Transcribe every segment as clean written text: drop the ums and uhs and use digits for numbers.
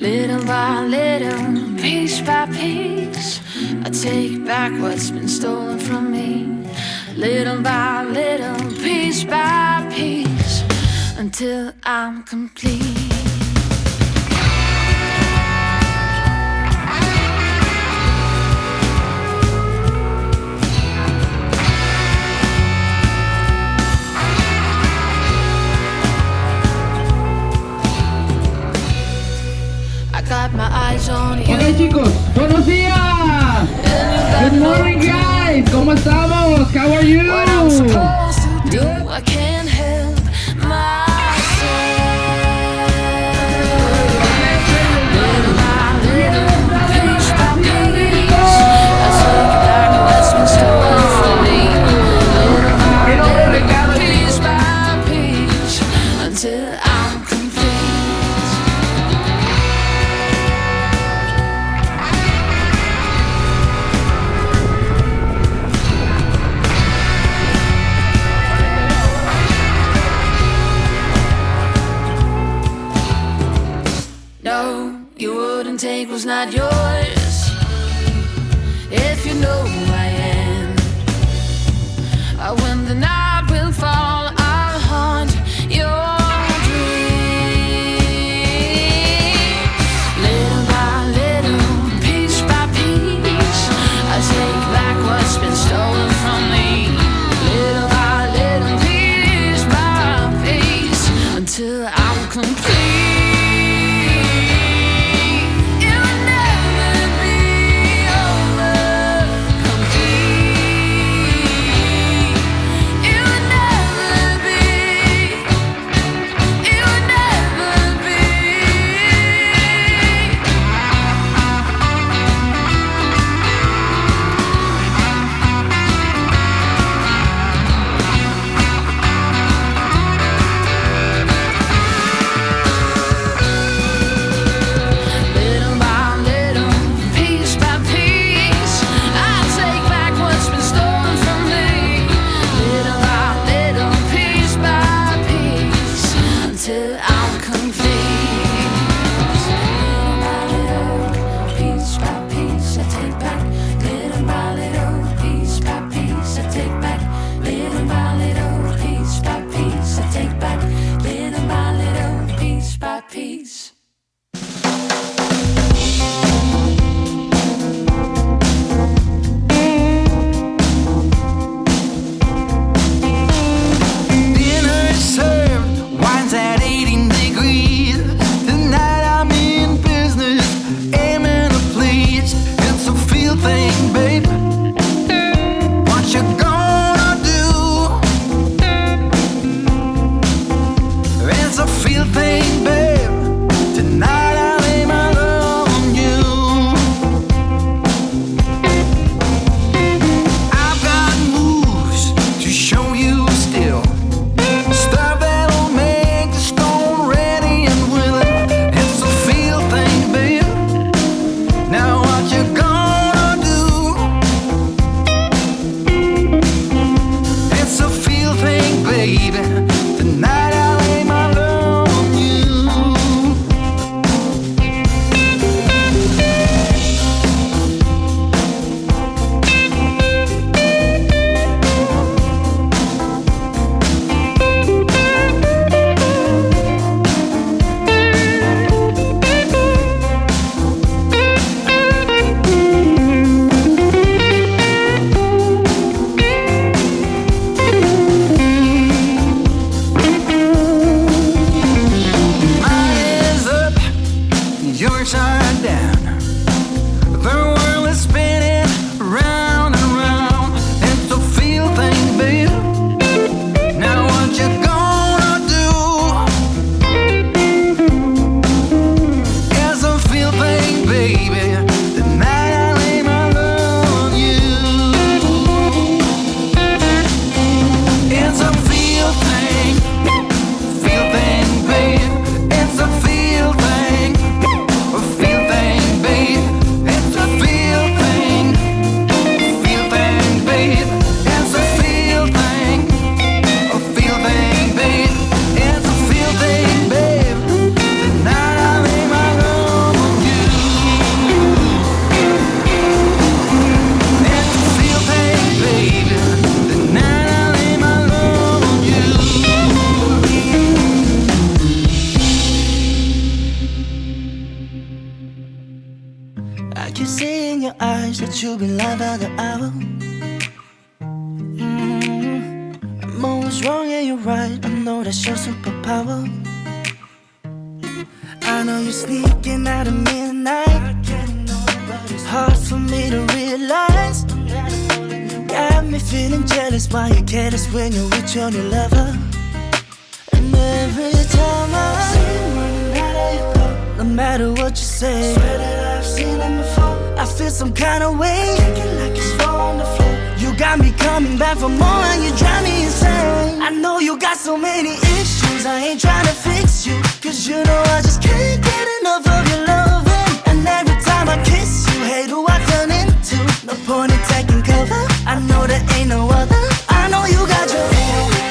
Little by little, piece by piece, I take back what's been stolen from me. Little by little, piece by piece, until I'm complete. Got my eyes on you. Ok chicos, buenos días. Good morning guys. ¿Cómo estamos? How are you? What I'm supposed to do, I can't help myself. Little by little, piece by piece, I take back what's been stolen from me. Little by little, piece by piece, until I'm complete. Take was not yours. If you know who I am, when the night will fall, I'll haunt your dreams. Little by little, piece by piece, I take back what's been stolen from me. Little by little, piece by piece, until I'm complete. Feel can see in your eyes that you've been lying by the hour. I'm always wrong and you're right, I know that's your superpower. I know you're sneaking out at midnight. It's hard for me to realize. Got me feeling jealous while you careless when you're with your new lover. And every time I see you running out of your door, no matter what you say, swear that I've seen it before. I feel some kind of way, kicking like it's on the floor. You got me coming back for more and you drive me insane. I know you got so many issues, I ain't trying to fix you, cause you know I just can't get enough of your loving. And every time I kiss you, hate who I turn into. No point in taking cover, I know there ain't no other. I know you got your issues,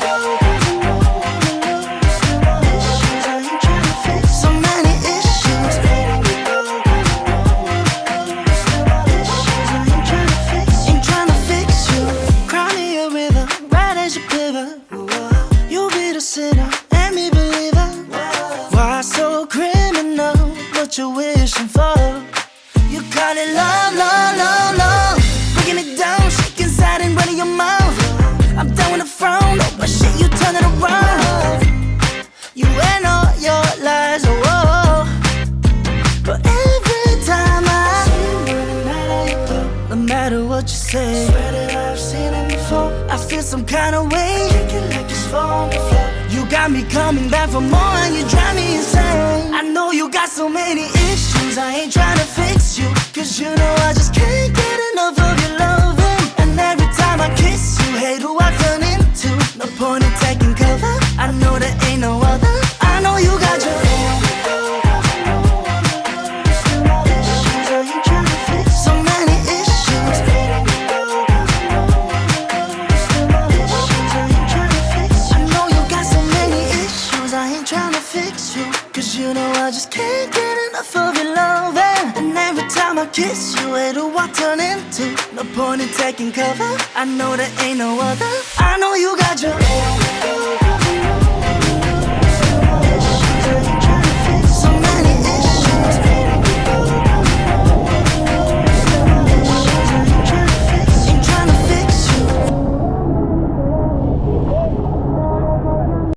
I ain't trying to fix so many issues. Ain't trying to fix you. Cry me a river, right as you pivot. You be the sinner and me believer. Why so criminal? What you wishing for? You call it love, love, love, love. Breaking it down, shaking inside and running your mouth. I'm done with the frown, no, but shit, you turn it around. You and all your lies, oh, oh. But every time I see you running out of your door, no matter what you say, swear that I've seen it before. I feel some kind of way, kicking like it's on the floor. You got me coming back for more and you drive me insane. I know you got so many issues, I ain't trying to fix you, cause you know I just can't get enough of your loving. And every time I kiss you, hate who I turn into. No point in taking cover, I know there ain't no other. I know you got your issues, I ain't trying to fix so many issues. I know you got so many issues, I ain't trying to fix you, cause you know I just can't get enough of your loving. And every time I kiss you, hate who I turn into. No point in taking cover, I know there ain't no other. I know you got your